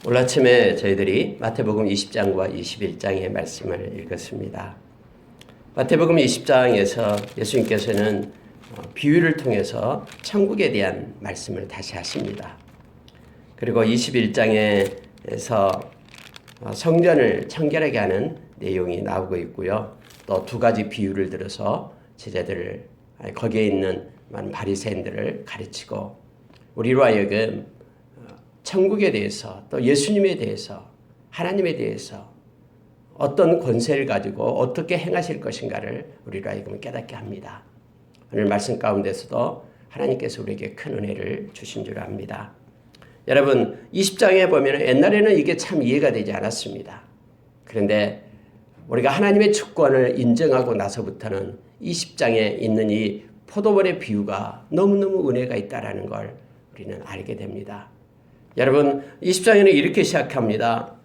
오늘 아침에 저희들이 마태복음 20장과 21장의 말씀을 읽었습니다. 마태복음 20장에서 예수님께서는 비유를 통해서 천국에 대한 말씀을 다시 하십니다. 그리고 21장에서 성전을 청결하게 하는 내용이 나오고 있고요. 또 두 가지 비유를 들어서 제자들을 거기에 있는 많은 바리새인들을 가르치고 우리로 하여금 천국에 대해서 또 예수님에 대해서 하나님에 대해서 어떤 권세를 가지고 어떻게 행하실 것인가를 우리로 하여금 깨닫게 합니다. 오늘 말씀 가운데서도 하나님께서 우리에게 큰 은혜를 주신 줄 압니다. 여러분 20장에 보면 옛날에는 이게 참 이해가 되지 않았습니다. 그런데 우리가 하나님의 주권을 인정하고 나서부터는 20장에 있는 이 포도원의 비유가 너무너무 은혜가 있다는 걸 우리는 알게 됩니다. 여러분 20장에는 이렇게 시작합니다.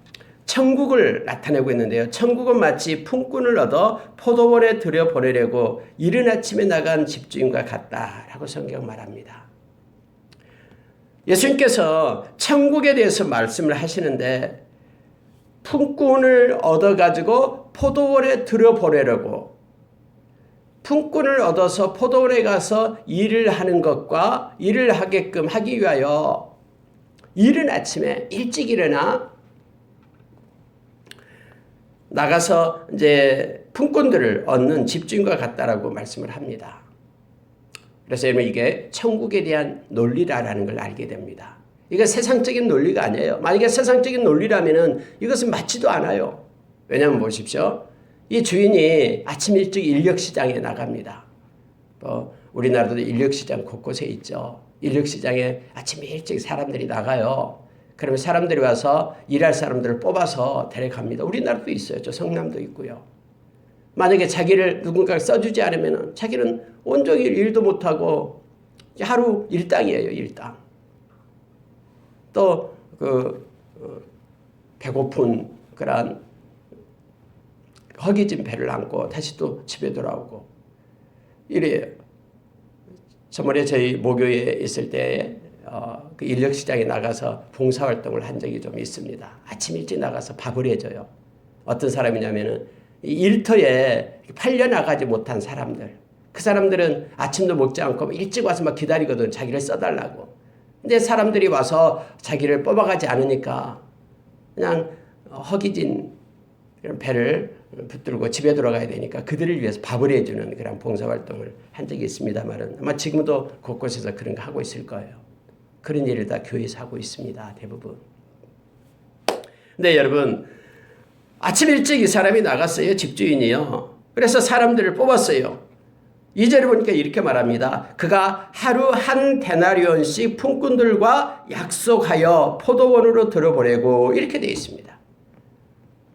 천국을 나타내고 있는데요. 천국은 마치 품꾼을 얻어 포도원에 들여보내려고 이른 아침에 나간 집주인과 같다라고 성경 말합니다. 예수님께서 천국에 대해서 말씀을 하시는데 품꾼을 얻어가지고 포도원에 들여보내려고 품꾼을 얻어서 포도원에 가서 일을 하는 것과 일을 하게끔 하기 위하여 이른 아침에 일찍 일어나 나가서 이제 품꾼들을 얻는 집주인과 같다라고 말씀을 합니다. 그래서 여러분 이게 천국에 대한 논리라는 걸 알게 됩니다. 이게 세상적인 논리가 아니에요. 만약에 세상적인 논리라면은 이것은 맞지도 않아요. 왜냐하면 보십시오. 이 주인이 아침 일찍 인력시장에 나갑니다. 또 우리나라도 인력시장 곳곳에 있죠. 인력시장에 아침 일찍 사람들이 나가요. 그러면 사람들이 와서 일할 사람들을 뽑아서 데려갑니다. 우리나라도 있어요. 저 성남도 있고요. 만약에 자기를 누군가가 써주지 않으면 자기는 온종일 일도 못하고 하루 일당이에요. 일당. 또 배고픈 그런 허기진 배를 안고 다시 또 집에 돌아오고 이래요. 저번에 저희 모교에 있을 때 그 인력시장에 나가서 봉사활동을 한 적이 좀 있습니다. 아침 일찍 나가서 밥을 해줘요. 어떤 사람이냐면은 일터에 팔려나가지 못한 사람들. 그 사람들은 아침도 먹지 않고 일찍 와서 막 기다리거든. 자기를 써달라고. 근데 사람들이 와서 자기를 뽑아가지 않으니까 그냥 허기진 배를 붙들고 집에 돌아가야 되니까 그들을 위해서 밥을 해주는 그런 봉사활동을 한 적이 있습니다만 아마 지금도 곳곳에서 그런 거 하고 있을 거예요. 그런 일을 다 교회에서 하고 있습니다. 대부분. 근데 여러분 아침 일찍 이 사람이 나갔어요. 집주인이요. 그래서 사람들을 뽑았어요. 2절에 보니까 이렇게 말합니다. 그가 하루 한 데나리온씩 품꾼들과 약속하여 포도원으로 들어보내고 이렇게 되어 있습니다.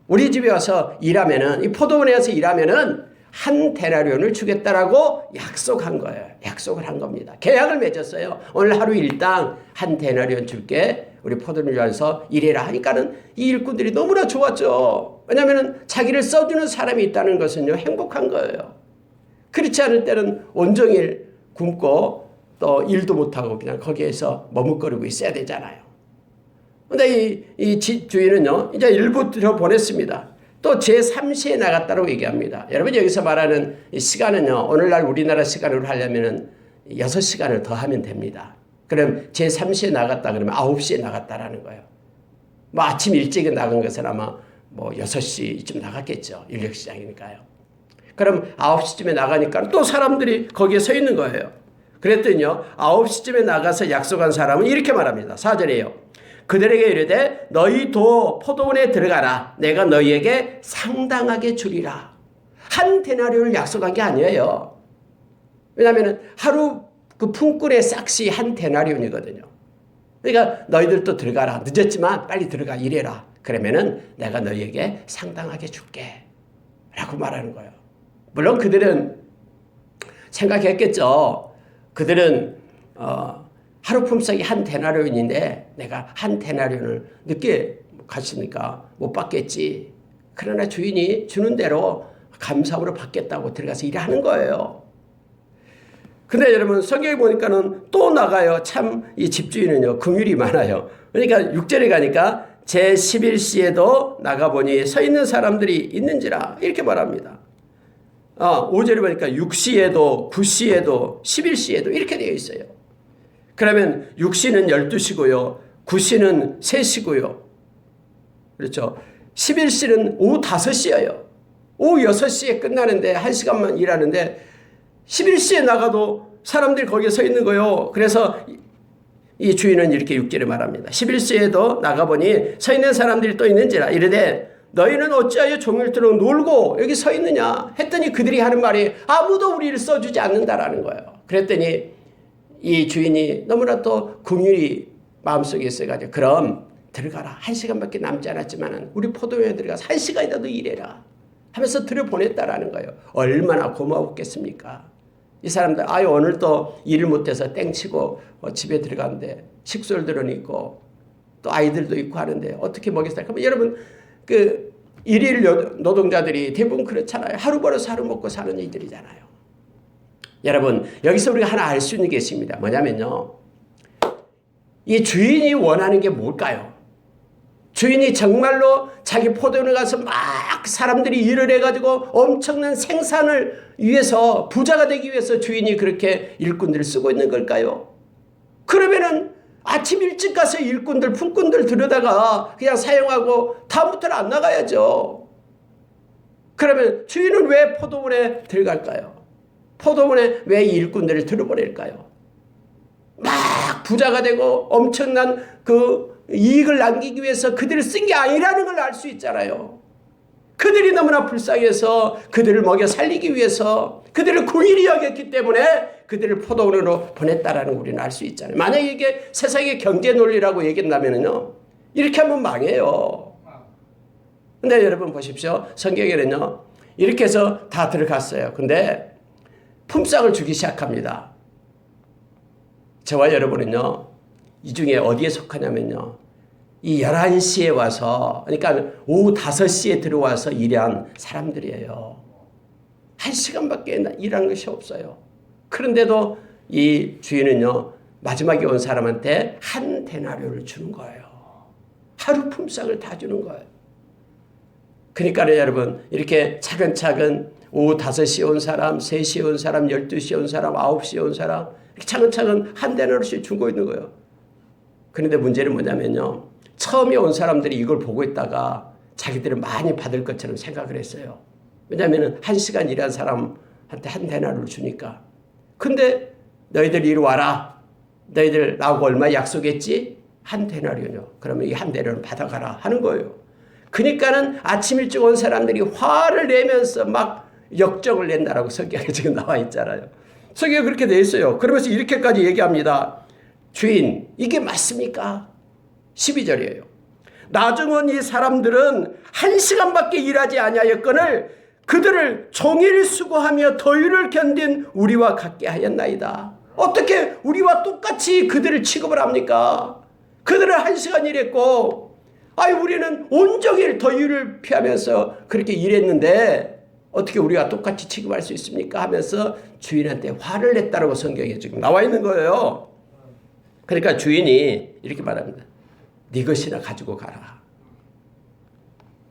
우리 집에 와서 일하면은 이 포도원에 와서 일하면은 한 데나리온을 주겠다라고 약속한 거예요. 약속을 한 겁니다. 계약을 맺었어요. 오늘 하루 일당 한 데나리온 줄게. 우리 포도원을 위해서 일해라 하니까는 이 일꾼들이 너무나 좋았죠. 왜냐하면은 자기를 써주는 사람이 있다는 것은요 행복한 거예요. 그렇지 않을 때는 온종일 굶고 또 일도 못하고 그냥 거기에서 머뭇거리고 있어야 되잖아요. 근데 이 주인은요, 이제 일부 들여보냈습니다. 또 제3시에 나갔다고 얘기합니다. 여러분 여기서 말하는 이 시간은요, 오늘날 우리나라 시간으로 하려면은 6시간을 더 하면 됩니다. 그럼 제3시에 나갔다 그러면 9시에 나갔다라는 거예요. 뭐 아침 일찍 나간 것은 아마 뭐 6시쯤 나갔겠죠. 인력시장이니까요. 그럼 9시쯤에 나가니까 또 사람들이 거기에 서 있는 거예요. 그랬더니요, 9시쯤에 나가서 약속한 사람은 이렇게 말합니다. 4절이에요. 그들에게 이르되 너희도 포도원에 들어가라. 내가 너희에게 상당하게 주리라. 한 데나리온을 약속한 게 아니에요. 왜냐하면 하루 그 품꾼의 싹시 한 데나리온이거든요. 그러니까 너희들도 들어가라. 늦었지만 빨리 들어가 일해라. 그러면은 내가 너희에게 상당하게 줄게. 라고 말하는 거예요. 물론 그들은 생각했겠죠. 그들은 하루 품삯이 한 데나리온인데 내가 한 데나리온을 늦게 갔으니까 못 받겠지. 그러나 주인이 주는 대로 감사함으로 받겠다고 들어가서 일하는 거예요. 근데 여러분 성경에 보니까는 또 나가요. 참 이 집주인은요 긍휼이 많아요. 그러니까 6절에 가니까 제11시에도 나가보니 서 있는 사람들이 있는지라 이렇게 말합니다. 5절에 보니까 6시에도 9시에도 11시에도 이렇게 되어 있어요. 그러면 6시는 12시고요. 9시는 3시고요. 그렇죠. 11시는 오후 5시예요. 오후 6시에 끝나는데 1시간만 일하는데 11시에 나가도 사람들이 거기에 서 있는 거예요. 그래서 이 주인은 이렇게 6절에 말합니다. 11시에도 나가보니 서 있는 사람들이 또 있는지라 이르되 너희는 어찌하여 종일토록 놀고 여기 서 있느냐 했더니 그들이 하는 말이 아무도 우리를 써주지 않는다라는 거예요. 그랬더니 이 주인이 너무나 또 긍휼이 마음속에 있어가지고 그럼 들어가라. 1시간밖에 남지 않았지만 우리 포도園들어가서 1시간이라도 일해라 하면서 들여보냈다라는 거예요. 얼마나 고마웠겠습니까? 이 사람들 오늘 또 일을 못해서 땡치고 집에 들어갔는데 식솔들은 있고 또 아이들도 있고 하는데 어떻게 먹였을까? 그러면 여러분 그 일일 노동자들이 대부분 그렇잖아요. 하루 벌어서 하루 먹고 사는 이들이잖아요. 여러분 여기서 우리가 하나 알 수 있는 게 있습니다. 뭐냐면요. 이 주인이 원하는 게 뭘까요? 주인이 정말로 자기 포도원에 가서 막 사람들이 일을 해가지고 엄청난 생산을 위해서 부자가 되기 위해서 주인이 그렇게 일꾼들을 쓰고 있는 걸까요? 그러면은 아침 일찍 가서 일꾼들 품꾼들 들여다가 그냥 사용하고 다음부터는 안 나가야죠. 그러면 주인은 왜 포도원에 들어갈까요? 포도원에 왜 일꾼들을 들여보낼까요? 막 부자가 되고 엄청난 그 이익을 남기기 위해서 그들을 쓴 게 아니라는 걸 알 수 있잖아요. 그들이 너무나 불쌍해서 그들을 먹여 살리기 위해서 그들을 긍휼히 여겼기 때문에 그들을 포도원으로 보냈다라는 걸 우리는 알 수 있잖아요. 만약에 이게 세상의 경제 논리라고 얘기한다면요. 이렇게 하면 망해요. 근데 여러분 보십시오. 성경에는요. 이렇게 해서 다 들어갔어요. 근데 품삯을 주기 시작합니다. 저와 여러분은요. 이 중에 어디에 속하냐면요. 이 11시에 와서 그러니까 오후 5시에 들어와서 일한 사람들이에요. 1시간밖에 일하는 것이 없어요. 그런데도 이 주인은요. 마지막에 온 사람한테 한 데나리오를 주는 거예요. 하루 품삯을 다 주는 거예요. 그러니까 여러분 이렇게 차근차근 오후 5시에 온 사람, 3시에 온 사람, 12시에 온 사람, 9시에 온 사람 이렇게 차근차근 한 데나리오씩 주고 있는 거예요. 그런데 문제는 뭐냐면요. 처음에 온 사람들이 이걸 보고 있다가 자기들은 많이 받을 것처럼 생각을 했어요. 왜냐하면 1시간 일한 사람한테 한 데나리오를 주니까. 근데 너희들 이리 와라. 너희들 나하고 얼마 약속했지? 한 데나리오요. 그러면 이 한 데나리오를 받아가라 하는 거예요. 그러니까는 아침 일찍 온 사람들이 화를 내면서 막 역정을 낸다라고 성경에 지금 나와 있잖아요. 성경에 그렇게 돼 있어요. 그러면서 이렇게까지 얘기합니다. 주인, 이게 맞습니까? 12절이에요. 나중은 이 사람들은 1시간밖에 일하지 아니하였거늘 그들을 종일 수고하며 더위를 견딘 우리와 같게 하였나이다. 어떻게 우리와 똑같이 그들을 취급을 합니까? 그들은 1시간 일했고 우리는 온종일 더위를 피하면서 그렇게 일했는데 어떻게 우리가 똑같이 취급할 수 있습니까? 하면서 주인한테 화를 냈다라고 성경에 지금 나와 있는 거예요. 그러니까 주인이 이렇게 말합니다. 네 것이나 가지고 가라.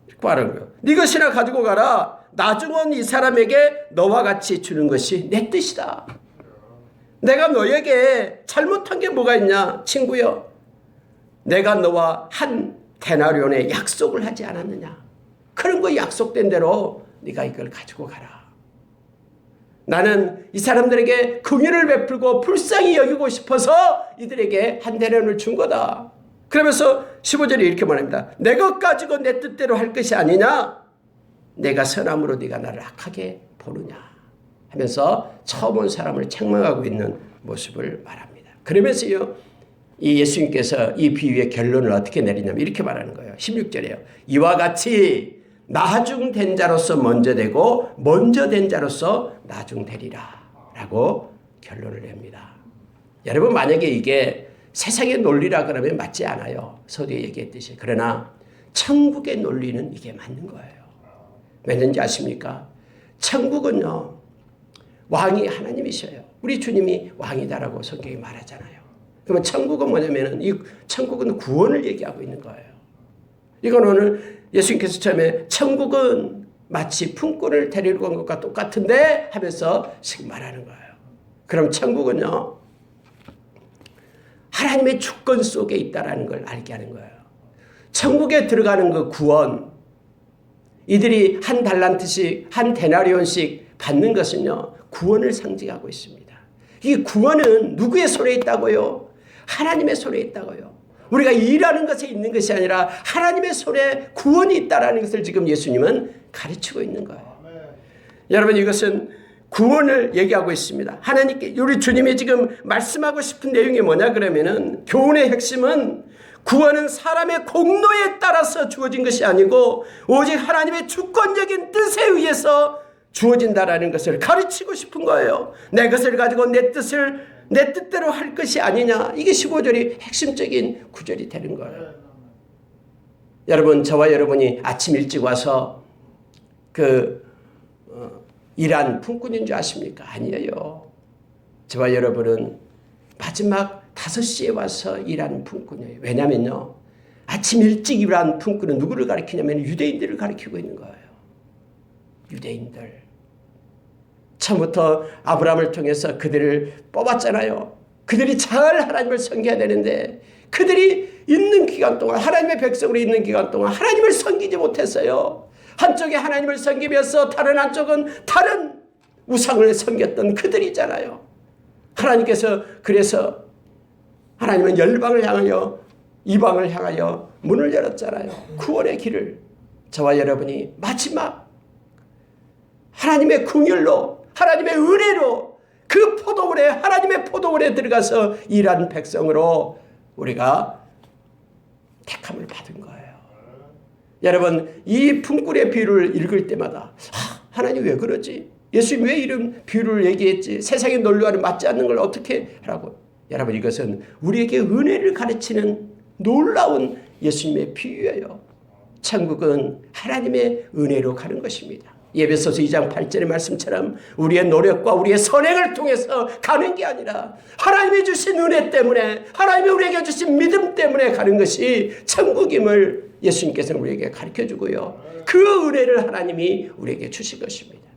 이렇게 말하는 거예요. 네 것이나 가지고 가라. 나중은 이 사람에게 너와 같이 주는 것이 내 뜻이다. 내가 너에게 잘못한 게 뭐가 있냐? 친구여. 내가 너와 한 데나리온의 약속을 하지 않았느냐? 그런 거 약속된 대로 네가 이걸 가지고 가라. 나는 이 사람들에게 긍휼을 베풀고 불쌍히 여기고 싶어서 이들에게 한 데나리온을 준 거다. 그러면서 15절에 이렇게 말합니다. 내 것 가지고 내 뜻대로 할 것이 아니냐? 내가 선함으로 네가 나를 악하게 보느냐? 하면서 처음 온 사람을 책망하고 있는 모습을 말합니다. 그러면서요. 이 예수님께서 이 비유의 결론을 어떻게 내리냐면 이렇게 말하는 거예요. 16절에요. 이와 같이 나중된 자로서 먼저 되고 먼저 된 자로서 나중되리라 라고 결론을 냅니다. 여러분 만약에 이게 세상의 논리라 그러면 맞지 않아요. 서두에 얘기했듯이. 그러나 천국의 논리는 이게 맞는 거예요. 왜냐인지 아십니까? 천국은요. 왕이 하나님이셔요. 우리 주님이 왕이다라고 성경이 말하잖아요. 그러면 천국은 뭐냐면은 이 천국은 구원을 얘기하고 있는 거예요. 이건 오늘 예수님께서 처음에 천국은 마치 품꾼을 데리러 간 것과 똑같은데 하면서 지금 말하는 거예요. 그럼 천국은요, 하나님의 주권 속에 있다는 걸 알게 하는 거예요. 천국에 들어가는 그 구원, 이들이 한 달란트씩, 한 데나리온씩 받는 것은요, 구원을 상징하고 있습니다. 이 구원은 누구의 손에 있다고요? 하나님의 손에 있다고요. 우리가 일하는 것에 있는 것이 아니라 하나님의 손에 구원이 있다는 것을 지금 예수님은 가르치고 있는 거예요. 여러분, 이것은 구원을 얘기하고 있습니다. 하나님께, 우리 주님이 지금 말씀하고 싶은 내용이 뭐냐 그러면은, 교훈의 핵심은 구원은 사람의 공로에 따라서 주어진 것이 아니고 오직 하나님의 주권적인 뜻에 의해서 주어진다라는 것을 가르치고 싶은 거예요. 내 것을 가지고 내 뜻대로 할 것이 아니냐. 이게 15절이 핵심적인 구절이 되는 거예요. 여러분, 저와 여러분이 아침 일찍 와서 일한 품꾼인 줄 아십니까? 아니에요. 저와 여러분은 마지막 5시에 와서 일하는 품꾼이에요. 왜냐면요, 아침 일찍 일한 품꾼은 누구를 가리키냐면 유대인들을 가리키고 있는 거예요. 유대인들. 처음부터 아브라함을 통해서 그들을 뽑았잖아요. 그들이 잘 하나님을 섬겨야 되는데 그들이 있는 기간 동안, 하나님의 백성으로 있는 기간 동안 하나님을 섬기지 못했어요. 한쪽에 하나님을 섬기면서 다른 한쪽은 다른 우상을 섬겼던 그들이잖아요. 하나님께서 그래서 하나님은 열방을 향하여, 이방을 향하여 문을 열었잖아요. 구원의 길을. 저와 여러분이 마지막 하나님의 긍휼로, 하나님의 은혜로 그 포도원에, 하나님의 포도원에 들어가서 일하는 백성으로 우리가 택함을 받은 거예요. 여러분, 이 품꾼의 비유를 읽을 때마다 하나님 왜 그러지? 예수님 왜 이런 비유를 얘기했지? 세상의 논리와는 맞지 않는 걸 어떻게 하라고? 여러분, 이것은 우리에게 은혜를 가르치는 놀라운 예수님의 비유예요. 천국은 하나님의 은혜로 가는 것입니다. 에베소서 2장 8절의 말씀처럼 우리의 노력과 우리의 선행을 통해서 가는 게 아니라 하나님이 주신 은혜 때문에, 하나님이 우리에게 주신 믿음 때문에 가는 것이 천국임을 예수님께서는 우리에게 가르쳐주고요, 그 은혜를 하나님이 우리에게 주신 것입니다.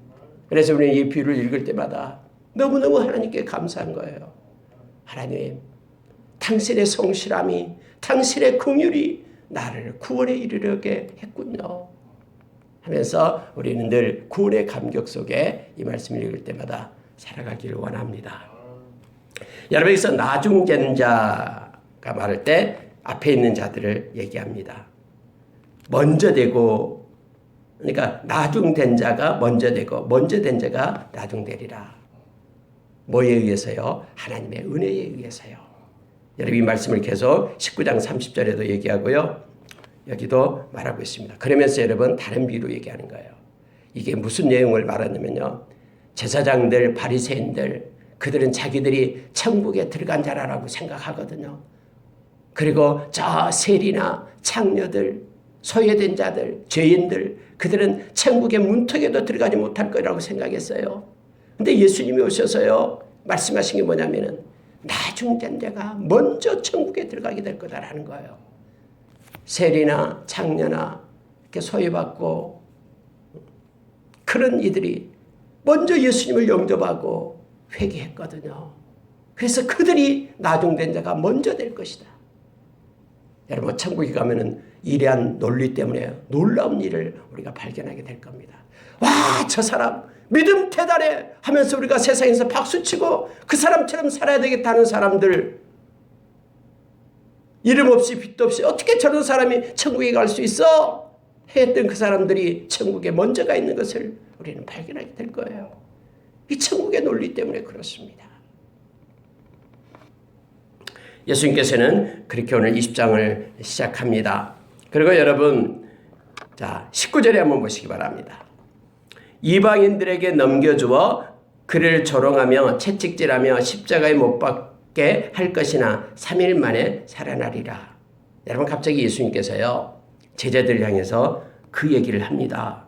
그래서 우리는 이 비유를 읽을 때마다 너무너무 하나님께 감사한 거예요. 하나님, 당신의 성실함이, 당신의 긍휼이 나를 구원에 이르게 했군요 하면서 우리는 늘 구원의 감격 속에 이 말씀을 읽을 때마다 살아가기를 원합니다. 여러분, 여기서 나중된 자가 말할 때 앞에 있는 자들을 얘기합니다. 먼저 되고, 그러니까 나중된 자가 먼저 되고 먼저 된 자가 나중되리라. 뭐에 의해서요? 하나님의 은혜에 의해서요. 여러분, 이 말씀을 계속 19장 30절에도 얘기하고요, 여기도 말하고 있습니다. 그러면서 여러분, 다른 비유로 얘기하는 거예요. 이게 무슨 내용을 말하냐면요, 제사장들, 바리새인들, 그들은 자기들이 천국에 들어간 자라고 생각하거든요. 그리고 저 세리나 창녀들, 소외된 자들, 죄인들, 그들은 천국의 문턱에도 들어가지 못할 거라고 생각했어요. 근데 예수님이 오셔서요, 말씀하신 게 뭐냐면은 나중된 자가 먼저 천국에 들어가게 될 거다라는 거예요. 세리나 창녀나 이렇게 소외받고 그런 이들이 먼저 예수님을 영접하고 회개했거든요. 그래서 그들이 나중된 자가 먼저 될 것이다. 여러분, 천국에 가면은 이러한 논리 때문에 놀라운 일을 우리가 발견하게 될 겁니다. 와, 저 사람 믿음 대단해 하면서 우리가 세상에서 박수치고 그 사람처럼 살아야 되겠다는 사람들, 이름 없이 빚도 없이 어떻게 저런 사람이 천국에 갈 수 있어? 했던 그 사람들이 천국에 먼저 가 있는 것을 우리는 발견하게 될 거예요. 이 천국의 논리 때문에 그렇습니다. 예수님께서는 그렇게 오늘 20장을 시작합니다. 그리고 여러분, 자, 19절에 한번 보시기 바랍니다. 이방인들에게 넘겨주어 그를 조롱하며 채찍질하며 십자가에 못 박게 할 것이나 3일 만에 살아나리라. 여러분, 갑자기 예수님께서요, 제자들 향해서 그 얘기를 합니다.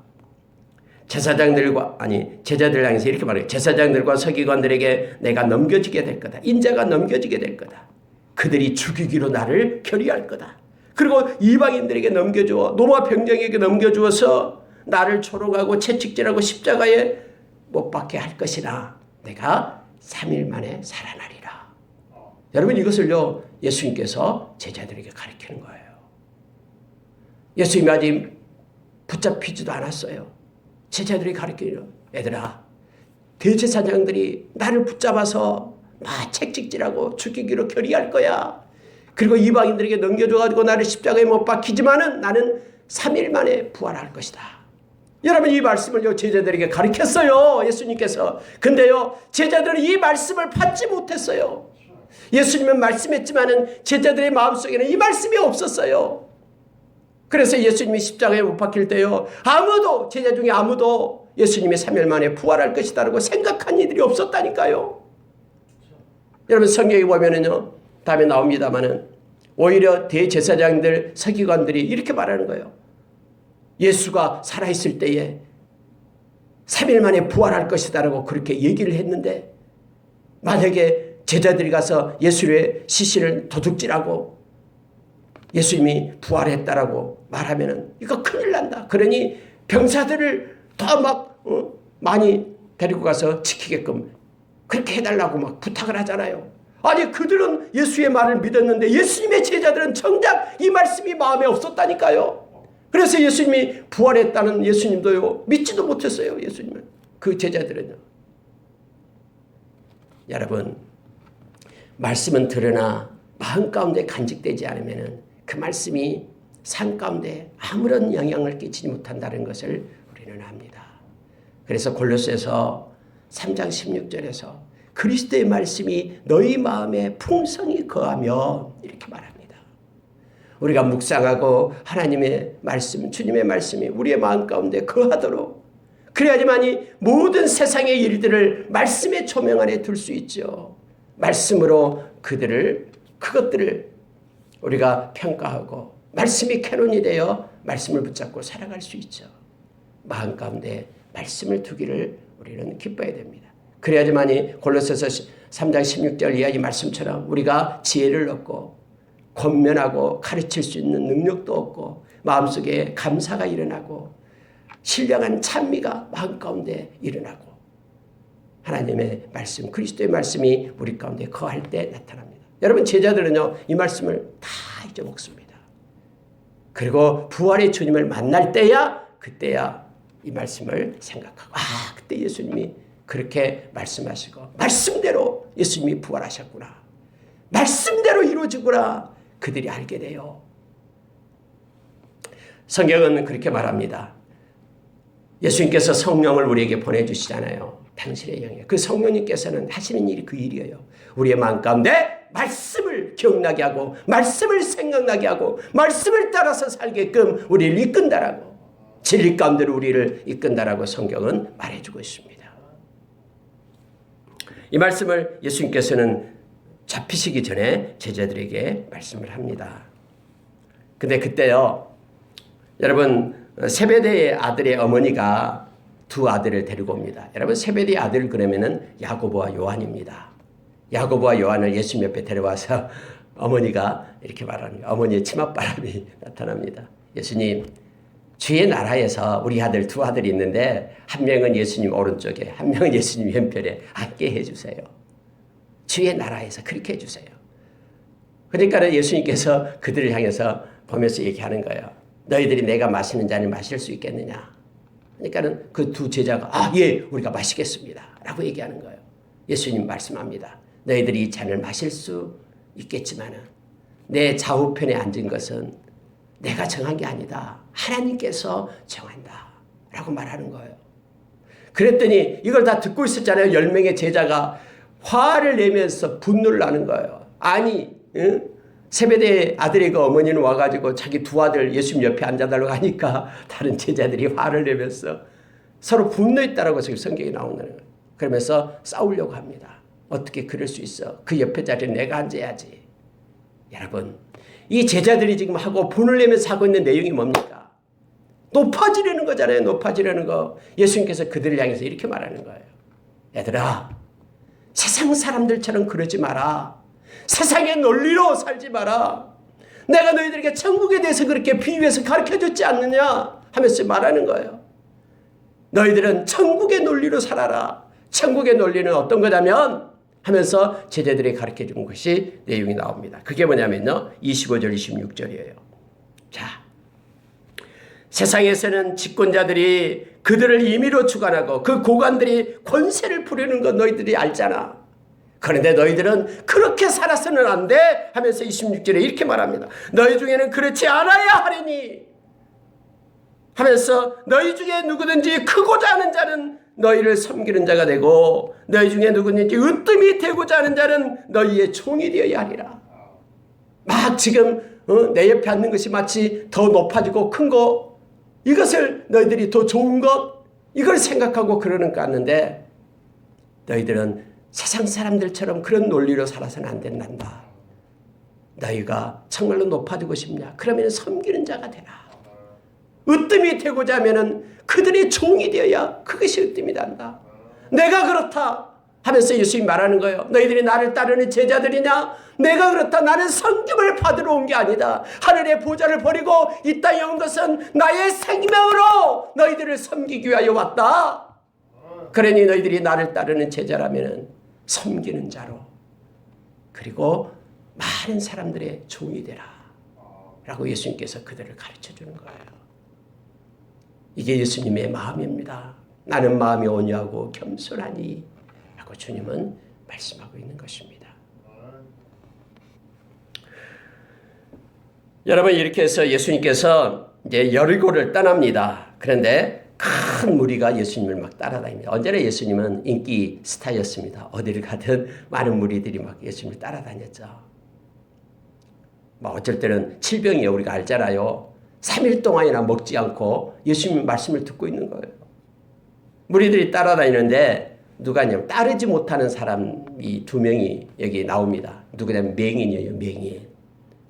제자들 향해서 이렇게 말해요. 제사장들과 서기관들에게 내가 넘겨지게 될 거다. 인자가 넘겨지게 될 거다. 그들이 죽이기로 나를 결의할 거다. 그리고 이방인들에게 넘겨주어 노마 병정에게 넘겨주어서 나를 초롱하고 채찍질하고 십자가에 못 박게 할 것이나 내가 3일 만에 살아나리라. 여러분 이것을요 예수님께서 제자들에게 가르치는 거예요. 예수님이 아직 붙잡히지도 않았어요. 제자들이 가르치는 얘들아 대제사장들이 나를 붙잡아서 막 채찍질하고 죽이기로 결의할 거야. 그리고 이방인들에게 넘겨줘가지고 나를 십자가에 못 박히지만은 나는 3일 만에 부활할 것이다. 여러분 이 말씀을요 제자들에게 가르쳤어요 예수님께서. 근데요 제자들은 이 말씀을 받지 못했어요. 예수님은 말씀했지만은 제자들의 마음속에는 이 말씀이 없었어요. 그래서 예수님이 십자가에 못 박힐 때요 아무도 제자 중에 아무도 예수님이 3일 만에 부활할 것이다라고 생각한 이들이 없었다니까요. 여러분 성경에 보면은요 다음에 나옵니다마는 오히려 대제사장들 서기관들이 이렇게 말하는 거예요. 예수가 살아있을 때에 3일 만에 부활할 것이다라고 그렇게 얘기를 했는데 만약에 제자들이 가서 예수의 시신을 도둑질하고 예수님이 부활했다라고 말하면은 이거 큰일 난다. 그러니 병사들을 더 막 많이 데리고 가서 지키게끔 그렇게 해달라고 막 부탁을 하잖아요. 아니 그들은 예수의 말을 믿었는데 예수님의 제자들은 정작 이 말씀이 마음에 없었다니까요. 그래서 예수님이 부활했다는 예수님도요 믿지도 못했어요. 예수님은 그 제자들은요. 여러분 말씀은 들으나 마음 가운데 간직되지 않으면 그 말씀이 삶 가운데 아무런 영향을 끼치지 못한다는 것을 우리는 압니다. 그래서 골로새서 3장 16절에서 그리스도의 말씀이 너희 마음에 풍성히 거하며 이렇게 말합니다. 우리가 묵상하고 하나님의 말씀, 주님의 말씀이 우리의 마음 가운데 거하도록 그래야지만이 모든 세상의 일들을 말씀의 조명 아래 둘 수 있죠. 말씀으로 그것들을 우리가 평가하고 말씀이 캐논이 되어 말씀을 붙잡고 살아갈 수 있죠. 마음 가운데 말씀을 두기를 우리는 기뻐해야 됩니다. 그래야지만이 골로새서 3장 16절 이하 이 말씀처럼 우리가 지혜를 얻고 권면하고 가르칠 수 있는 능력도 얻고 마음속에 감사가 일어나고 신령한 찬미가 마음 가운데 일어나고 하나님의 말씀 그리스도의 말씀이 우리 가운데 거할 때 나타납니다. 여러분 제자들은요 이 말씀을 다 잊어먹습니다. 그리고 부활의 주님을 만날 때야 그때야 이 말씀을 생각하고 그때 예수님이 그렇게 말씀하시고 말씀대로 예수님이 부활하셨구나. 말씀대로 이루어지구나. 그들이 알게 돼요. 성경은 그렇게 말합니다. 예수님께서 성령을 우리에게 보내주시잖아요. 당신의 영에. 그 성령님께서는 하시는 일이 그 일이에요. 우리의 마음 가운데 말씀을 기억나게 하고 말씀을 생각나게 하고 말씀을 따라서 살게끔 우리를 이끈다라고 진리 가운데로 우리를 이끈다라고 성경은 말해주고 있습니다. 이 말씀을 예수님께서는 잡히시기 전에 제자들에게 말씀을 합니다. 근데 그때요 여러분 세베대의 아들의 어머니가 두 아들을 데리고 옵니다. 여러분 세베대의 아들 그러면은 야고보와 요한입니다. 야고보와 요한을 예수님 옆에 데려와서 어머니가 이렇게 말하는 거예요. 어머니의 치맛바람이 나타납니다. 예수님 주의 나라에서 우리 아들 두 아들이 있는데 한 명은 예수님 오른쪽에 한 명은 예수님 왼편에 앉게 해주세요. 주의 나라에서 그렇게 해주세요. 그러니까 예수님께서 그들을 향해서 보면서 얘기하는 거예요. 너희들이 내가 마시는 잔을 마실 수 있겠느냐. 그러니까 그 두 제자가 예 우리가 마시겠습니다 라고 얘기하는 거예요. 예수님 말씀합니다. 너희들이 이 잔을 마실 수 있겠지만 내 좌우편에 앉은 것은 내가 정한 게 아니다. 하나님께서 정한다 라고 말하는 거예요. 그랬더니 이걸 다 듣고 있었잖아요. 10명의 제자가 화를 내면서 분노를 나는 거예요. 아니 세베대 아들의 그 어머니는 와가지고 자기 두 아들 예수님 옆에 앉아달라고 하니까 다른 제자들이 화를 내면서 서로 분노했다라고 지금 성경에 나온다는 거예요. 그러면서 싸우려고 합니다. 어떻게 그럴 수 있어? 그 옆에 자리에 내가 앉아야지. 여러분 이 제자들이 지금 하고 분을 내면서 하고 있는 내용이 뭡니까? 높아지려는 거잖아요. 높아지려는 거. 예수님께서 그들을 향해서 이렇게 말하는 거예요. 얘들아 세상 사람들처럼 그러지 마라. 세상의 논리로 살지 마라. 내가 너희들에게 천국에 대해서 그렇게 비유해서 가르쳐줬지 않느냐 하면서 말하는 거예요. 너희들은 천국의 논리로 살아라. 천국의 논리는 어떤 거냐면 하면서 제자들이 가르쳐준 것이 내용이 나옵니다. 그게 뭐냐면요. 25절 26절이에요. 자, 세상에서는 집권자들이 그들을 임의로 주관하고 그 고관들이 권세를 부리는 거 너희들이 알잖아. 그런데 너희들은 그렇게 살아서는 안 돼 하면서 26절에 이렇게 말합니다. 너희 중에는 그렇지 않아야 하리니 하면서 너희 중에 누구든지 크고자 하는 자는 너희를 섬기는 자가 되고 너희 중에 누구든지 으뜸이 되고자 하는 자는 너희의 종이 되어야 하리라. 막 지금 내 옆에 앉는 것이 마치 더 높아지고 큰 거, 이것을 너희들이 더 좋은 것, 이걸 생각하고 그러는 것 같는데 너희들은 세상 사람들처럼 그런 논리로 살아서는 안 된단다. 너희가 정말로 높아지고 싶냐? 그러면 섬기는 자가 되라. 으뜸이 되고자 하면은 그들의 종이 되어야 그것이 으뜸이 된다. 내가 그렇다 하면서 예수님이 말하는 거예요. 너희들이 나를 따르는 제자들이냐? 내가 그렇다. 나는 성김을 받으러 온 게 아니다. 하늘의 보좌를 버리고 이 땅에 온 것은 나의 생명으로 너희들을 섬기기 위하여 왔다. 그러니 너희들이 나를 따르는 제자라면은 섬기는 자로, 그리고 많은 사람들의 종이 되라 라고 예수님께서 그들을 가르쳐 주는 거예요. 이게 예수님의 마음입니다. 나는 마음이 온유하고 겸손하니 라고 주님은 말씀하고 있는 것입니다. 여러분, 이렇게 해서 예수님께서 이제 여리고를 떠납니다. 그런데 큰 무리가 예수님을 막 따라다닙니다. 언제나 예수님은 인기 스타였습니다. 어디를 가든 많은 무리들이 막 예수님을 따라다녔죠. 어쩔 때는 질병이에요. 우리가 알잖아요. 3일 동안이나 먹지 않고 예수님 말씀을 듣고 있는 거예요. 무리들이 따라다니는데 누가냐면 따르지 못하는 사람이 2명이 여기 나옵니다. 누구냐면 맹인이에요. 맹인.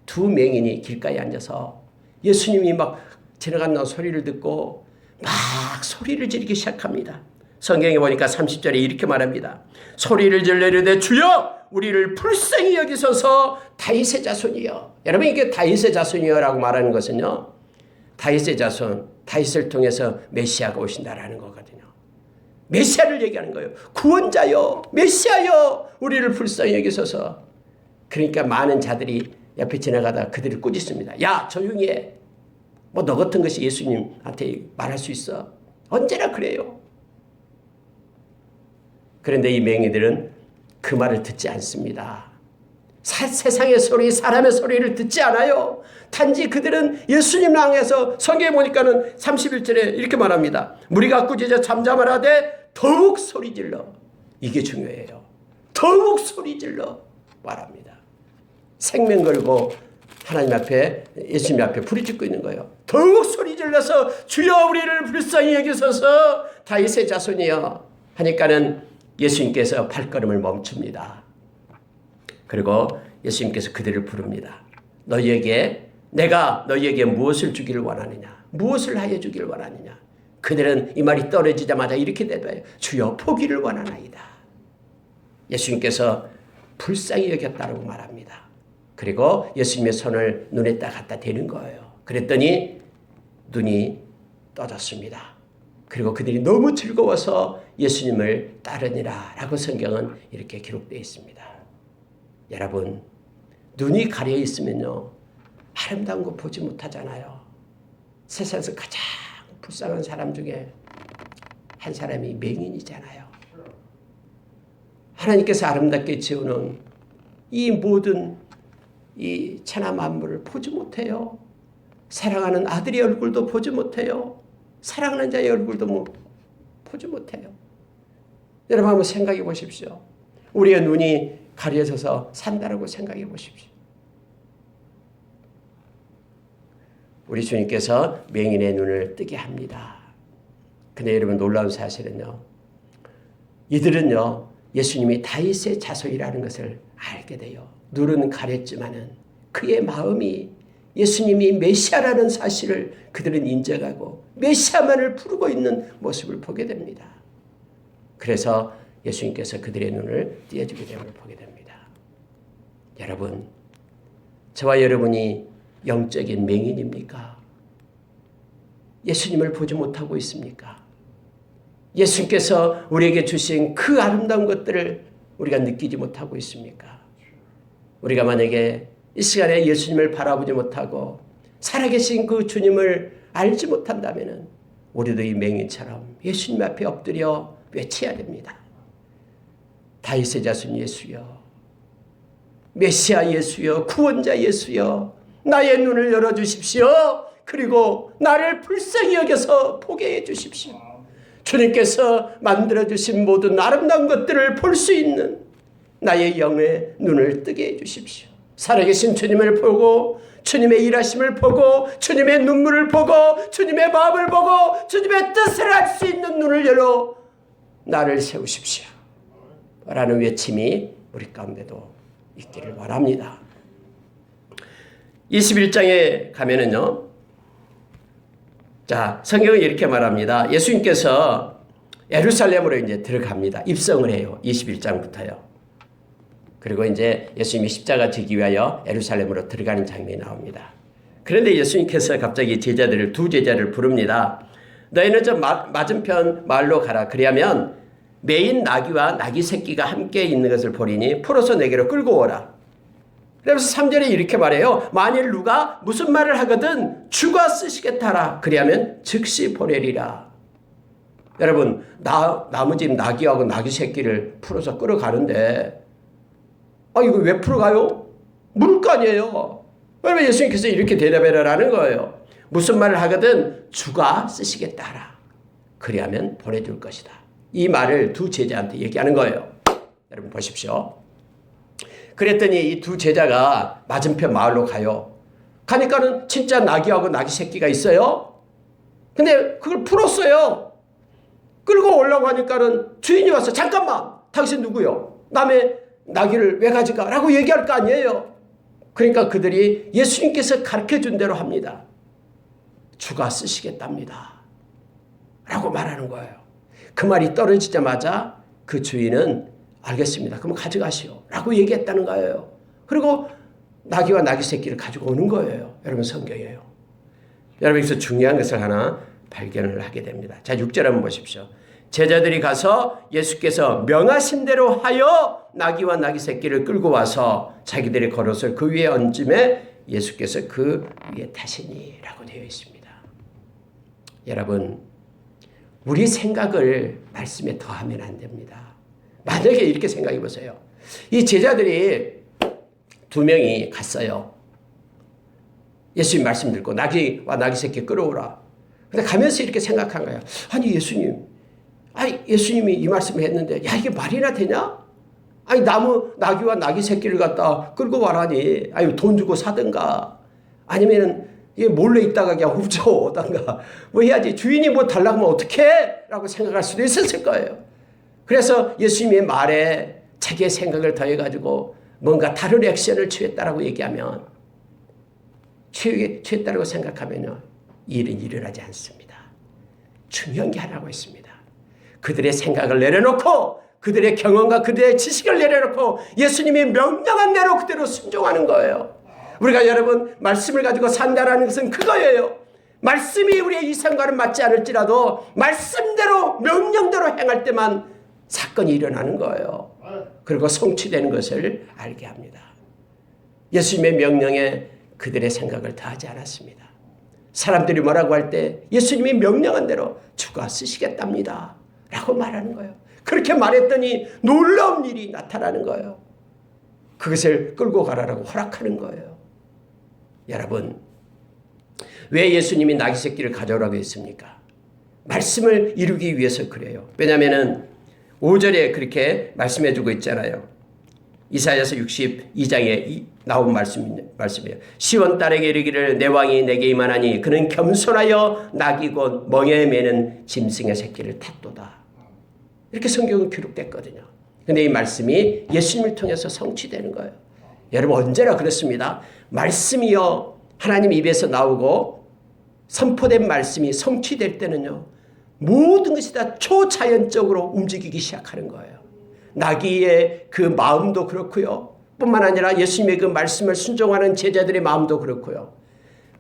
2 맹인이 길가에 앉아서 예수님이 막 지나간다는 소리를 듣고 막 소리를 지르기 시작합니다. 성경에 보니까 30절에 이렇게 말합니다. 소리를 질르되 주여 우리를 불쌍히 여기소서 다윗의 자손이여. 여러분, 이게 다윗의 자손이여라고 말하는 것은요, 다윗의 자손, 다윗을 통해서 메시아가 오신다라는 거거든요. 메시아를 얘기하는 거예요. 구원자여, 메시아여, 우리를 불쌍히 여기소서. 그러니까 많은 자들이 옆에 지나가다 그들을 꾸짖습니다. 야, 조용히 해. 너 같은 것이 예수님한테 말할 수 있어? 언제나 그래요. 그런데 이 맹인들은 그 말을 듣지 않습니다. 세상의 소리, 사람의 소리를 듣지 않아요. 단지 그들은 예수님을 향해서 성경에 보니까는 31절에 이렇게 말합니다. 무리가 꾸짖어 잠잠하라되 더욱 소리질러. 이게 중요해요. 더욱 소리질러 말합니다. 생명 걸고 하나님 앞에, 예수님 앞에 부르짖고 있는 거예요. 더욱 소리질러서 주여 우리를 불쌍히 여기소서 다윗의 자손이여 하니까는 예수님께서 발걸음을 멈춥니다. 그리고 예수님께서 그들을 부릅니다. 내가 너희에게 무엇을 주기를 원하느냐? 무엇을 하여 주기를 원하느냐? 그들은 이 말이 떨어지자마자 이렇게 대답해요. 주여 포기를 원하나이다. 예수님께서 불쌍히 여겼다고 말합니다. 그리고 예수님의 손을 눈에 딱 갖다 대는 거예요. 그랬더니 눈이 떠졌습니다. 그리고 그들이 너무 즐거워서 예수님을 따르니라 라고 성경은 이렇게 기록되어 있습니다. 여러분, 눈이 가려 있으면요, 아름다운 거 보지 못하잖아요. 세상에서 가장 불쌍한 사람 중에 한 사람이 맹인이잖아요. 하나님께서 아름답게 지어놓은 이 모든 이 천하 만물을 보지 못해요. 사랑하는 아들의 얼굴도 보지 못해요. 사랑하는 자의 얼굴도 보지 못해요. 여러분 한번 생각해 보십시오. 우리의 눈이 가려져서 산다라고 생각해 보십시오. 우리 주님께서 맹인의 눈을 뜨게 합니다. 근데 여러분 놀라운 사실은요, 이들은요 예수님이 다윗의 자손이라는 것을 알게 돼요. 눈은 가렸지만은 그의 마음이 예수님이 메시아라는 사실을 그들은 인정하고 메시아만을 부르고 있는 모습을 보게 됩니다. 그래서 예수님께서 그들의 눈을 띄어주게 됨을 보게 됩니다. 여러분, 저와 여러분이 영적인 맹인입니까? 예수님을 보지 못하고 있습니까? 예수님께서 우리에게 주신 그 아름다운 것들을 우리가 느끼지 못하고 있습니까? 우리가 만약에 이 시간에 예수님을 바라보지 못하고 살아계신 그 주님을 알지 못한다면 우리도 이 맹인처럼 예수님 앞에 엎드려 외쳐야 됩니다. 다윗의 자손 예수여, 메시아 예수여, 구원자 예수여, 나의 눈을 열어주십시오. 그리고 나를 불쌍히 여겨서 보게 해주십시오. 주님께서 만들어주신 모든 아름다운 것들을 볼 수 있는 나의 영의 눈을 뜨게 해주십시오. 살아계신 주님을 보고 주님의 일하심을 보고 주님의 눈물을 보고 주님의 마음을 보고 주님의 뜻을 알 수 있는 눈을 열어 나를 세우십시오 라는 외침이 우리 가운데도 있기를 바랍니다. 21장에 가면은요, 자, 성경은 이렇게 말합니다. 예수님께서 예루살렘으로 이제 들어갑니다. 입성을 해요. 21장부터요. 그리고 이제 예수님이 십자가 지기 위하여 예루살렘으로 들어가는 장면이 나옵니다. 그런데 예수님께서 갑자기 제자들을, 두 제자를 부릅니다. 너희는 저 맞은편 마을로 가라. 그리하면 매인 나귀와 나귀 새끼가 함께 있는 것을 보리니 풀어서 내게로 끌고 오라. 그래서 3절에 이렇게 말해요. 만일 누가 무슨 말을 하거든 주가 쓰시겠다라. 그리하면 즉시 보내리라. 여러분, 나무집 나귀하고 나귀 새끼를 풀어서 끌어가는데 이거 왜 풀어가요? 물을 거 아니에요. 그러면 예수님께서 이렇게 대답해라라는 거예요. 무슨 말을 하거든 주가 쓰시겠다라. 그리하면 보내줄 것이다. 이 말을 두 제자한테 얘기하는 거예요. 여러분 보십시오. 그랬더니 이 두 제자가 맞은편 마을로 가요. 가니까는 진짜 나귀하고 나귀 새끼가 있어요. 근데 그걸 풀었어요. 끌고 오려고 하니까는 주인이 와서 잠깐만, 당신 누구요? 남의 나귀를 왜 가져가? 라고 얘기할 거 아니에요. 그러니까 그들이 예수님께서 가르쳐준 대로 합니다. 주가 쓰시겠답니다. 라고 말하는 거예요. 그 말이 떨어지자마자 그 주인은 알겠습니다. 그럼 가져가시오. 라고 얘기했다는 거예요. 그리고 나귀와 나귀 새끼를 가지고 오는 거예요. 여러분 성경이에요. 여러분 여기서 중요한 것을 하나 발견을 하게 됩니다. 자, 6절 한번 보십시오. 제자들이 가서 예수께서 명하신 대로 하여 나귀와 나귀 새끼를 끌고 와서 자기들의 겉옷을 그 위에 얹음에 예수께서 그 위에 타시니 라고 되어 있습니다. 여러분, 우리 생각을 말씀에 더하면 안 됩니다. 만약에 이렇게 생각해 보세요. 이 제자들이 두 명이 갔어요. 예수님 말씀 듣고 나귀와 나귀 새끼 끌어오라. 근데 가면서 이렇게 생각한 거예요. 아니 예수님이 이 말씀을 했는데 이게 말이나 되냐? 나귀와 나귀 새끼를 갖다 끌고 와라니. 돈 주고 사든가 아니면은 이게 몰래 있다가 그냥 훔쳐오던가 뭐 해야지. 주인이 뭐 달라고 하면 어떡해? 라고 생각할 수도 있었을 거예요. 그래서 예수님의 말에 자기의 생각을 더해가지고 뭔가 다른 액션을 취했다라고 얘기하면, 취했다라고 생각하면 이 일은 일어나지 않습니다. 중요한 게 하나가 있습니다. 그들의 생각을 내려놓고 그들의 경험과 그들의 지식을 내려놓고 예수님이 명령한 대로 그대로 순종하는 거예요. 우리가 여러분 말씀을 가지고 산다라는 것은 그거예요. 말씀이 우리의 이성과는 맞지 않을지라도 말씀대로 명령대로 행할 때만 사건이 일어나는 거예요. 그리고 성취되는 것을 알게 합니다. 예수님의 명령에 그들의 생각을 다하지 않았습니다. 사람들이 뭐라고 할 때 예수님이 명령한 대로 주가 쓰시겠답니다 라고 말하는 거예요. 그렇게 말했더니 놀라운 일이 나타나는 거예요. 그것을 끌고 가라라고 허락하는 거예요. 여러분, 왜 예수님이 나귀 새끼를 가져오라고 했습니까? 말씀을 이루기 위해서 그래요. 왜냐하면 5절에 그렇게 말씀해 주고 있잖아요. 이사야서 62장에 나온 말씀이에요. 시온 딸에게 이르기를 내 왕이 내게 임하나니 그는 겸손하여 낙이 곧 멍에 매는 짐승의 새끼를 탔도다. 이렇게 성경은 기록됐거든요. 그런데 이 말씀이 예수님을 통해서 성취되는 거예요. 여러분 언제나 그렇습니다. 말씀이요 하나님 입에서 나오고 선포된 말씀이 성취될 때는요 모든 것이 다 초자연적으로 움직이기 시작하는 거예요. 나귀의 그 마음도 그렇고요. 뿐만 아니라 예수님의 그 말씀을 순종하는 제자들의 마음도 그렇고요.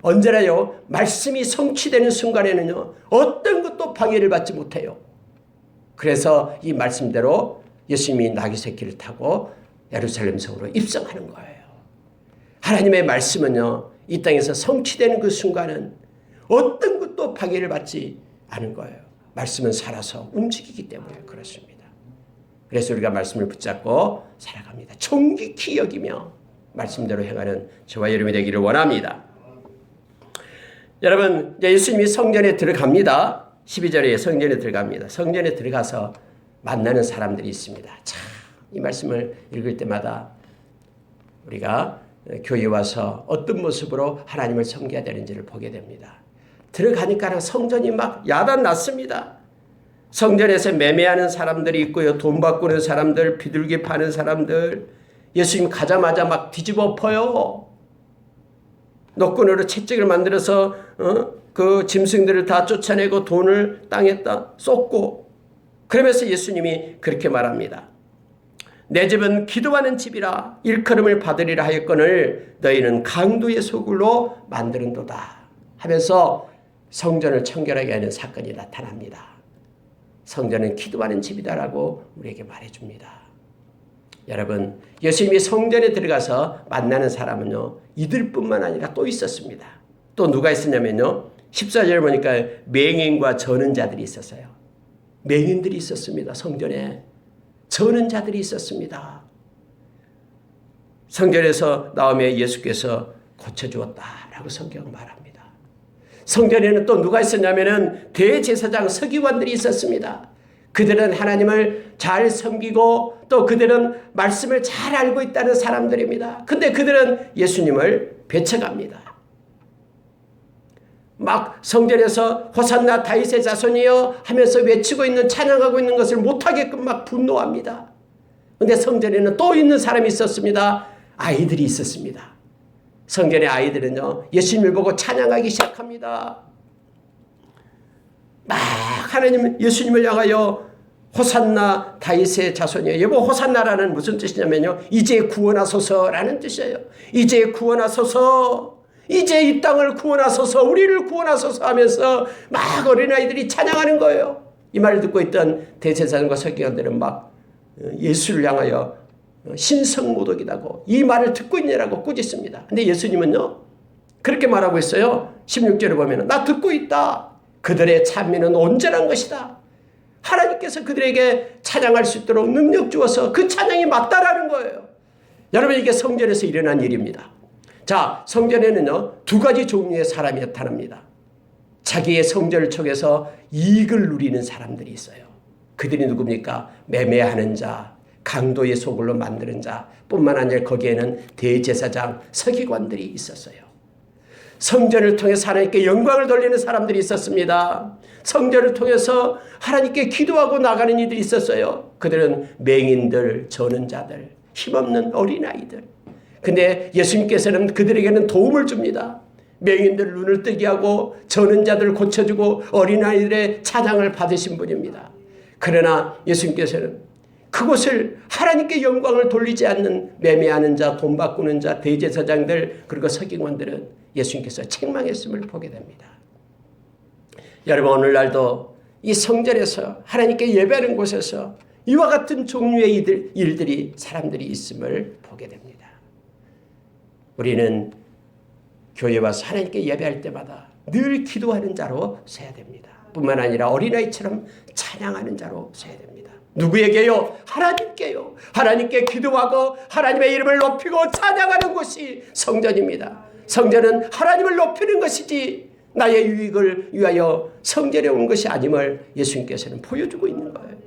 언제나요, 말씀이 성취되는 순간에는요, 어떤 것도 방해를 받지 못해요. 그래서 이 말씀대로 예수님이 나귀 새끼를 타고 예루살렘 성으로 입성하는 거예요. 하나님의 말씀은요, 이 땅에서 성취되는 그 순간은 어떤 것도 방해를 받지 않은 거예요. 말씀은 살아서 움직이기 때문에 그렇습니다. 그래서 우리가 말씀을 붙잡고 살아갑니다. 정직히 여기며 말씀대로 행하는 저와 여러분이 되기를 원합니다. 여러분, 이제 예수님이 성전에 들어갑니다. 12절에 성전에 들어갑니다. 성전에 들어가서 만나는 사람들이 있습니다. 참, 이 말씀을 읽을 때마다 우리가 교회에 와서 어떤 모습으로 하나님을 섬겨야 되는지를 보게 됩니다. 들어가니까 성전이 막 야단났습니다. 성전에서 매매하는 사람들이 있고요. 돈 바꾸는 사람들, 비둘기 파는 사람들, 예수님 가자마자 막 뒤집어 엎어요. 노끈으로 채찍을 만들어서 그 짐승들을 다 쫓아내고 돈을 땅에다 쏟고, 그러면서 예수님이 그렇게 말합니다. 내 집은 기도하는 집이라 일컬음을 받으리라 하였거늘 너희는 강도의 소굴로 만드는도다 하면서 성전을 청결하게 하는 사건이 나타납니다. 성전은 기도하는 집이다라고 우리에게 말해줍니다. 여러분, 예수님이 성전에 들어가서 만나는 사람은요, 이들뿐만 아니라 또 있었습니다. 또 누가 있었냐면요, 14절 보니까 맹인과 저는 자들이 있었어요. 맹인들이 있었습니다. 성전에 저는 자들이 있었습니다. 성전에서 나오며 예수께서 고쳐주었다라고 성경은 말합니다. 성전에는 또 누가 있었냐면은 대제사장 서기관들이 있었습니다. 그들은 하나님을 잘 섬기고 또 그들은 말씀을 잘 알고 있다는 사람들입니다. 근데 그들은 예수님을 배척합니다. 막 성전에서 호산나 다윗의 자손이여 하면서 외치고 있는, 찬양하고 있는 것을 못하게끔 막 분노합니다. 근데 성전에는 또 있는 사람이 있었습니다. 아이들이 있었습니다. 성전의 아이들은요, 예수님을 보고 찬양하기 시작합니다. 막 하나님 예수님을 향하여 호산나 다윗의 자손이여. 여보, 호산나라는 무슨 뜻이냐면요, 이제 구원하소서라는 뜻이에요. 이제 구원하소서, 이제 이 땅을 구원하소서, 우리를 구원하소서 하면서 막 어린아이들이 찬양하는 거예요. 이 말을 듣고 있던 대제사장과 서기관들은 막 예수를 향하여 신성모독이라고 이 말을 듣고 있냐라고 꾸짖습니다. 근데 예수님은요, 그렇게 말하고 있어요. 16절에 보면 나 듣고 있다. 그들의 찬미는 온전한 것이다. 하나님께서 그들에게 찬양할 수 있도록 능력 주어서 그 찬양이 맞다라는 거예요. 여러분, 이게 성전에서 일어난 일입니다. 자, 성전에는요, 두 가지 종류의 사람이 나타납니다. 자기의 성전을 통해서 이익을 누리는 사람들이 있어요. 그들이 누굽니까? 매매하는 자, 강도의 소굴로 만드는 자 뿐만 아니라 거기에는 대제사장, 서기관들이 있었어요. 성전을 통해서 하나님께 영광을 돌리는 사람들이 있었습니다. 성전을 통해서 하나님께 기도하고 나가는 이들이 있었어요. 그들은 맹인들, 저는 자들, 힘없는 어린아이들. 근데 예수님께서는 그들에게는 도움을 줍니다. 맹인들 눈을 뜨게 하고 저는 자들을 고쳐주고 어린아이들의 찬양을 받으신 분입니다. 그러나 예수님께서는 그곳을 하나님께 영광을 돌리지 않는 매매하는 자, 돈 바꾸는 자, 대제사장들, 그리고 서기관들은 예수님께서 책망했음을 보게 됩니다. 여러분, 오늘날도 이 성전에서 하나님께 예배하는 곳에서 이와 같은 종류의 일들이, 사람들이 있음을 보게 됩니다. 우리는 교회에 와서 하나님께 예배할 때마다 늘 기도하는 자로 서야 됩니다. 뿐만 아니라 어린아이처럼 찬양하는 자로 서야 됩니다. 누구에게요? 하나님께요. 하나님께 기도하고 하나님의 이름을 높이고 찬양하는 곳이 성전입니다. 성전은 하나님을 높이는 것이지 나의 유익을 위하여 성전에 온 것이 아님을 예수님께서는 보여주고 있는 거예요.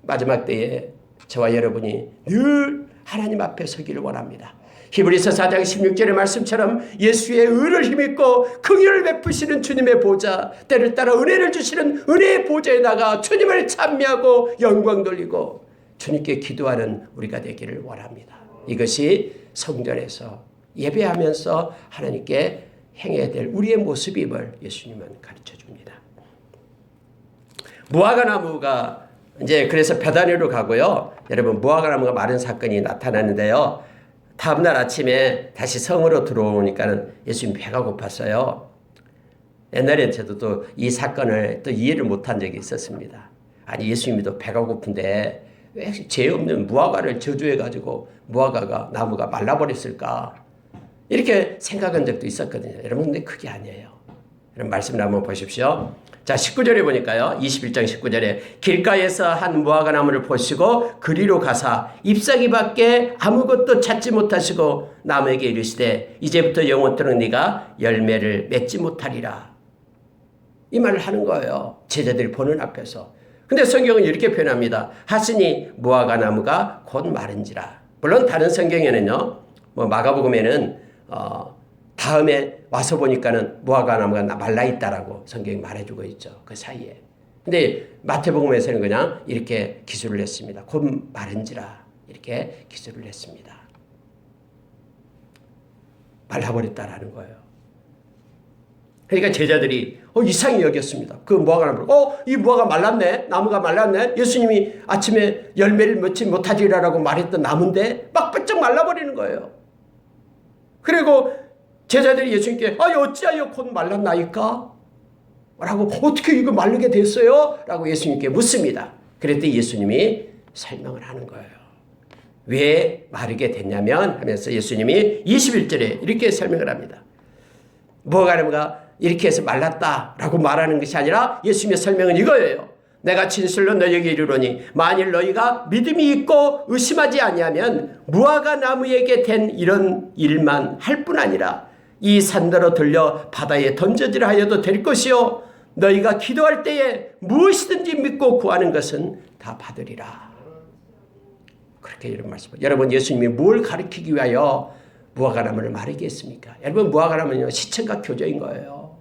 마지막 때에 저와 여러분이 늘 하나님 앞에 서기를 원합니다. 히브리서 4장 16절의 말씀처럼 예수의 의를 힘입고 긍휼을 베푸시는 주님의 보좌, 때를 따라 은혜를 주시는 은혜의 보좌에 나가 주님을 찬미하고 영광 돌리고 주님께 기도하는 우리가 되기를 원합니다. 이것이 성전에서 예배하면서 하나님께 행해야 될 우리의 모습임을 예수님은 가르쳐 줍니다. 무화과나무가 이제 그래서 베다니로 가고요. 여러분, 무화과나무가 마른 사건이 나타나는데요. 다음날 아침에 다시 성으로 들어오니까는 예수님 배가 고팠어요. 옛날에 저도 또 이 사건을 또 이해를 못한 적이 있었습니다. 아니 예수님도 배가 고픈데 왜 죄 없는 무화과를 저주해가지고 무화과가 나무가 말라버렸을까? 이렇게 생각한 적도 있었거든요. 여러분 근데 그게 아니에요. 여러분 말씀을 한번 보십시오. 자 19절에 보니까요. 21장 19절에 길가에서 한 무화과 나무를 보시고 그리로 가사 잎사귀밖에 아무것도 찾지 못하시고 나무에게 이르시되 이제부터 영원토록 네가 열매를 맺지 못하리라. 이 말을 하는 거예요. 제자들이 보는 앞에서. 근데 성경은 이렇게 표현합니다. 하시니 무화과 나무가 곧 마른지라. 물론 다른 성경에는요. 뭐 마가복음에는 다음에 와서 보니까는 무화과 나무가 말라 있다라고 성경이 말해주고 있죠. 그 사이에. 근데 마태복음에서는 그냥 이렇게 기술을 했습니다. 곧 마른지라 이렇게 기술을 했습니다. 말라버렸다라는 거예요. 그러니까 제자들이 이상히 여겼습니다. 그 무화과 나무를 이 무화과 말랐네. 나무가 말랐네. 예수님이 아침에 열매를 맺지 못하리라고 말했던 나무인데 막 바짝 말라버리는 거예요. 그리고 제자들이 예수님께 어찌하여 곧 말랐나이까? 라고 어떻게 이거 마르게 됐어요? 라고 예수님께 묻습니다. 그랬더니 예수님이 설명을 하는 거예요. 왜 마르게 됐냐면 하면서 예수님이 21절에 이렇게 설명을 합니다. 무화과 나무가 이렇게 해서 말랐다라고 말하는 것이 아니라 예수님의 설명은 이거예요. 내가 진실로 너희에게 이르노니 만일 너희가 믿음이 있고 의심하지 아니하면 무화과 나무에게 된 이런 일만 할 뿐 아니라 이 산더러 들려 바다에 던져지라 하여도 될 것이요 너희가 기도할 때에 무엇이든지 믿고 구하는 것은 다 받으리라. 그렇게 이런 말씀을. 여러분 예수님이 뭘 가르치기 위하여 무화과 나무를 마르게 했습니까? 여러분 무화과 나무는요 시청각 교제인 거예요.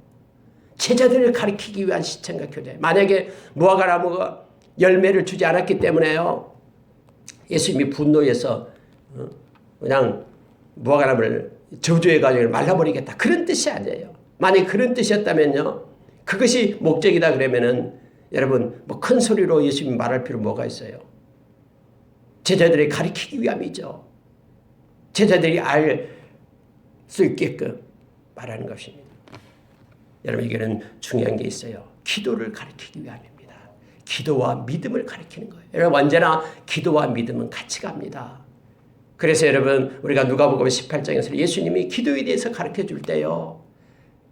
제자들을 가르치기 위한 시청각 교제. 만약에 무화과 나무가 열매를 주지 않았기 때문에요 예수님이 분노해서 그냥 무화과 나무를 저주해가지고 말라버리겠다 그런 뜻이 아니에요. 만약 그런 뜻이었다면요 그것이 목적이다 그러면은 여러분 뭐 큰 소리로 예수님이 말할 필요 뭐가 있어요? 제자들이 가르치기 위함이죠. 제자들이 알 수 있게끔 말하는 것입니다. 여러분 이게는 중요한 게 있어요. 기도를 가르치기 위함입니다. 기도와 믿음을 가르치는 거예요. 여러분 언제나 기도와 믿음은 같이 갑니다. 그래서 여러분 우리가 누가복음 18장에서 예수님이 기도에 대해서 가르쳐 줄 때요.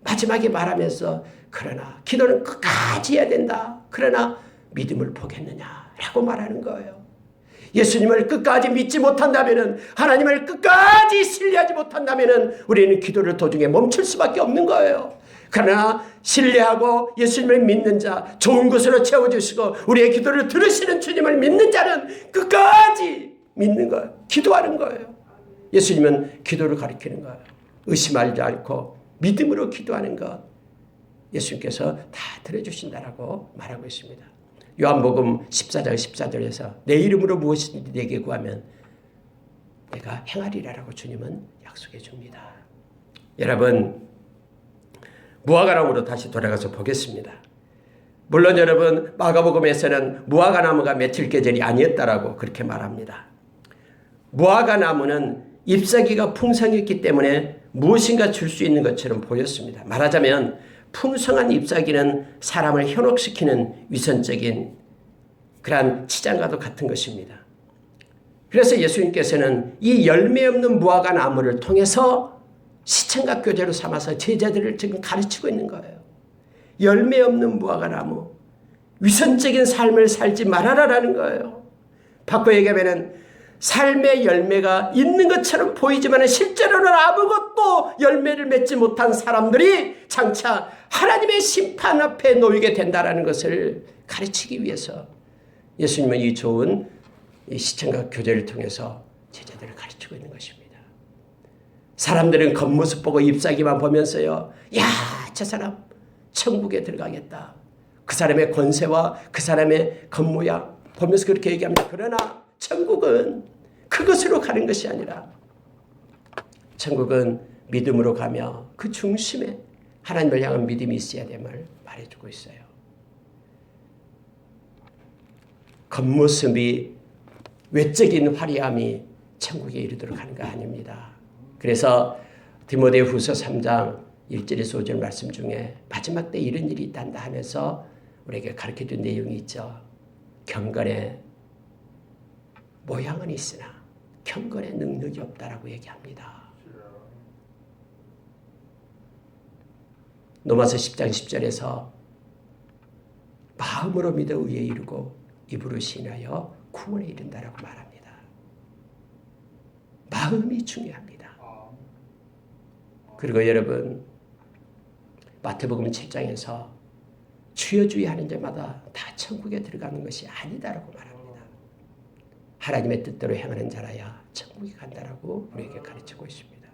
마지막에 말하면서 그러나 기도는 끝까지 해야 된다. 그러나 믿음을 보겠느냐라고 말하는 거예요. 예수님을 끝까지 믿지 못한다면 하나님을 끝까지 신뢰하지 못한다면 우리는 기도를 도중에 멈출 수밖에 없는 거예요. 그러나 신뢰하고 예수님을 믿는 자 좋은 것으로 채워주시고 우리의 기도를 들으시는 주님을 믿는 자는 끝까지 믿는 거예요. 기도하는 거예요. 예수님은 기도를 가르치는 거예요. 의심하지 않고 믿음으로 기도하는 것 예수님께서 다 들어주신다라고 말하고 있습니다. 요한복음 14장 14절에서 내 이름으로 무엇이든지 내게 구하면 내가 행하리라라고 주님은 약속해 줍니다. 여러분 무화과나무로 다시 돌아가서 보겠습니다. 물론 여러분 마가복음에서는 무화과나무가 맺힐 계절이 아니었다라고 그렇게 말합니다. 무화과나무는 잎사귀가 풍성했기 때문에 무엇인가 줄 수 있는 것처럼 보였습니다. 말하자면 풍성한 잎사귀는 사람을 현혹시키는 위선적인 그러한 치장과도 같은 것입니다. 그래서 예수님께서는 이 열매 없는 무화과 나무를 통해서 시청각 교제로 삼아서 제자들을 지금 가르치고 있는 거예요. 열매 없는 무화과 나무, 위선적인 삶을 살지 말아라라는 거예요. 바꿔 얘기하면 삶의 열매가 있는 것처럼 보이지만 실제로는 아무것도 열매를 맺지 못한 사람들이 장차 하나님의 심판 앞에 놓이게 된다는 것을 가르치기 위해서 예수님은 이 좋은 시청각 교제를 통해서 제자들을 가르치고 있는 것입니다. 사람들은 겉모습 보고 잎사귀만 보면서요. 야, 저 사람 천국에 들어가겠다. 그 사람의 권세와 그 사람의 겉모양 보면서 그렇게 얘기합니다. 그러나 천국은 그것으로 가는 것이 아니라 천국은 믿음으로 가며 그 중심에 하나님을 향한 믿음이 있어야 됨을 말해주고 있어요. 겉모습이 외적인 화려함이 천국에 이르도록 하는 거 아닙니다. 그래서 디모데후서 3장 1절에서 5절 말씀 중에 마지막 때 이런 일이 있단다 하면서 우리에게 가르쳐준 내용이 있죠. 경건의 모양은 있으나 경건의 능력이 없다라고 얘기합니다. 로마서 10장 10절에서 마음으로 믿어 의에 이르고 입으로 시인하여 구원에 이른다라고 말합니다. 마음이 중요합니다. 그리고 여러분 마태복음 7장에서 주여 주여 하는 자마다 다 천국에 들어가는 것이 아니다라고 말합니다. 하나님의 뜻대로 행하는 자라야 천국에 간다라고 우리에게 가르치고 있습니다.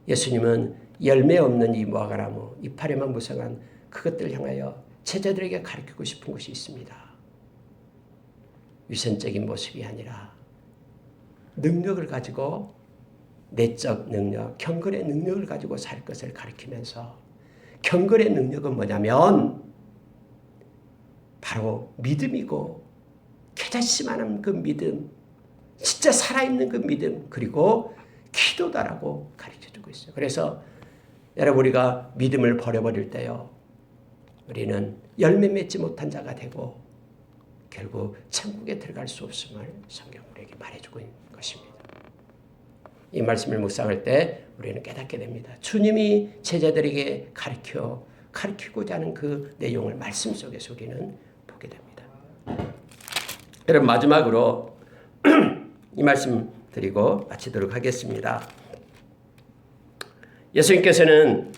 예수님은 열매 없는 이 무화과나무, 이파리만 무성한 그것들을 향하여 제자들에게 가르치고 싶은 것이 있습니다. 위선적인 모습이 아니라 능력을 가지고 내적 능력, 경건의 능력을 가지고 살 것을 가르치면서 경건의 능력은 뭐냐면 바로 믿음이고 개자씨만한 그 믿음, 진짜 살아있는 그 믿음, 그리고 기도다라고 가르쳐주고 있어요. 그래서 여러분 우리가 믿음을 버려버릴 때요, 우리는 열매 맺지 못한 자가 되고 결국 천국에 들어갈 수 없음을 성경 우리에게 말해주고 있는 것입니다. 이 말씀을 묵상할 때 우리는 깨닫게 됩니다. 주님이 제자들에게 가르치고자 하는 그 내용을 말씀 속에서 우리는 보게 됩니다. 여러분 마지막으로 이 말씀 드리고 마치도록 하겠습니다. 예수님께서는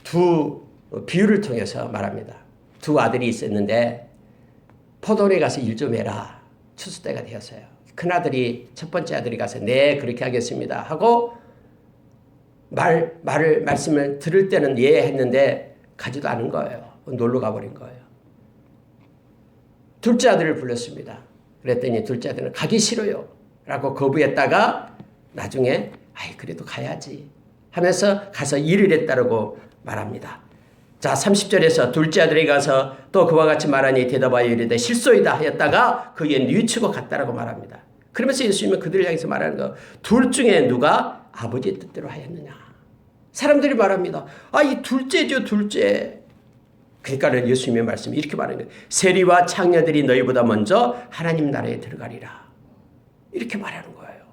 두 비유를 통해서 말합니다. 두 아들이 있었는데 포도원에 가서 일 좀 해라. 추수 때가 되었어요. 큰아들이 첫 번째 아들이 가서 네 그렇게 하겠습니다 하고 말씀을 들을 때는 예 했는데 가지도 않은 거예요. 놀러 가버린 거예요. 둘째 아들을 불렀습니다. 그랬더니 둘째 아들은 가기 싫어요 라고 거부했다가 나중에 아이 그래도 가야지 하면서 가서 일을 했다고 말합니다. 자 30절에서 둘째 아들이 가서 또 그와 같이 말하니 대답하여 이르되 실소이다 하였다가 그에 뉘우치고 갔다라고 말합니다. 그러면서 예수님은 그들을 향해서 말하는 거, 둘 중에 누가 아버지의 뜻대로 하였느냐. 사람들이 말합니다. 아, 이 둘째죠, 둘째. 그러니까 예수님의 말씀이 이렇게 말하는 거예요. 세리와 창녀들이 너희보다 먼저 하나님 나라에 들어가리라. 이렇게 말하는 거예요.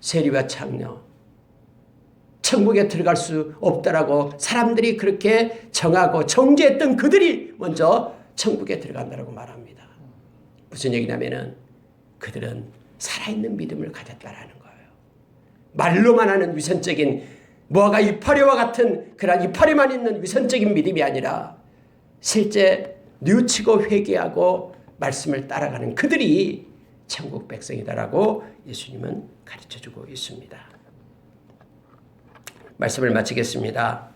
세리와 창녀. 천국에 들어갈 수 없다라고 사람들이 그렇게 정하고 정죄했던 그들이 먼저 천국에 들어간다라고 말합니다. 무슨 얘기냐면은 그들은 살아있는 믿음을 가졌다라는 거예요. 말로만 하는 위선적인 무화과 이파리와 같은 그런 이파리만 있는 위선적인 믿음이 아니라 실제 뉘우치고 회개하고 말씀을 따라가는 그들이 천국 백성이다라고 예수님은 가르쳐주고 있습니다. 말씀을 마치겠습니다.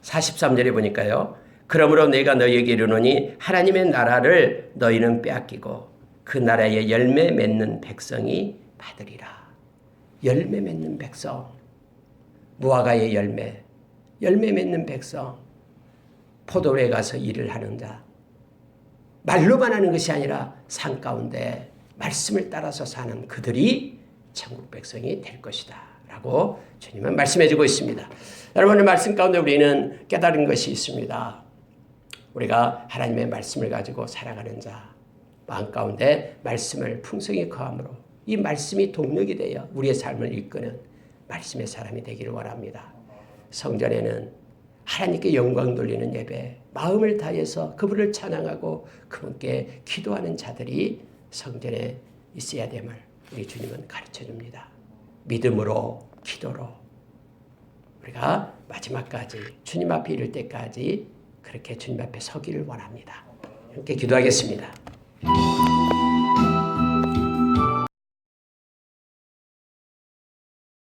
43절에 보니까요. 그러므로 내가 너희에게 이르노니 하나님의 나라를 너희는 빼앗기고 그 나라의 열매 맺는 백성이 받으리라. 열매 맺는 백성, 무화과의 열매 맺는 백성, 포도원에 가서 일을 하는 자, 말로만 하는 것이 아니라 삶 가운데 말씀을 따라서 사는 그들이 천국 백성이 될 것이다 라고 주님은 말씀해주고 있습니다. 여러분의 말씀 가운데 우리는 깨달은 것이 있습니다. 우리가 하나님의 말씀을 가지고 살아가는 자, 마음 가운데 말씀을 풍성히 거함으로 이 말씀이 동력이 되어 우리의 삶을 이끄는 말씀의 사람이 되기를 원합니다. 성전에는 하나님께 영광 돌리는 예배, 마음을 다해서 그분을 찬양하고 그분께 기도하는 자들이 성전에 있어야 됨을 우리 주님은 가르쳐줍니다. 믿음으로, 기도로 우리가 마지막까지 주님 앞에 이를 때까지 그렇게 주님 앞에 서기를 원합니다. 함께 기도하겠습니다.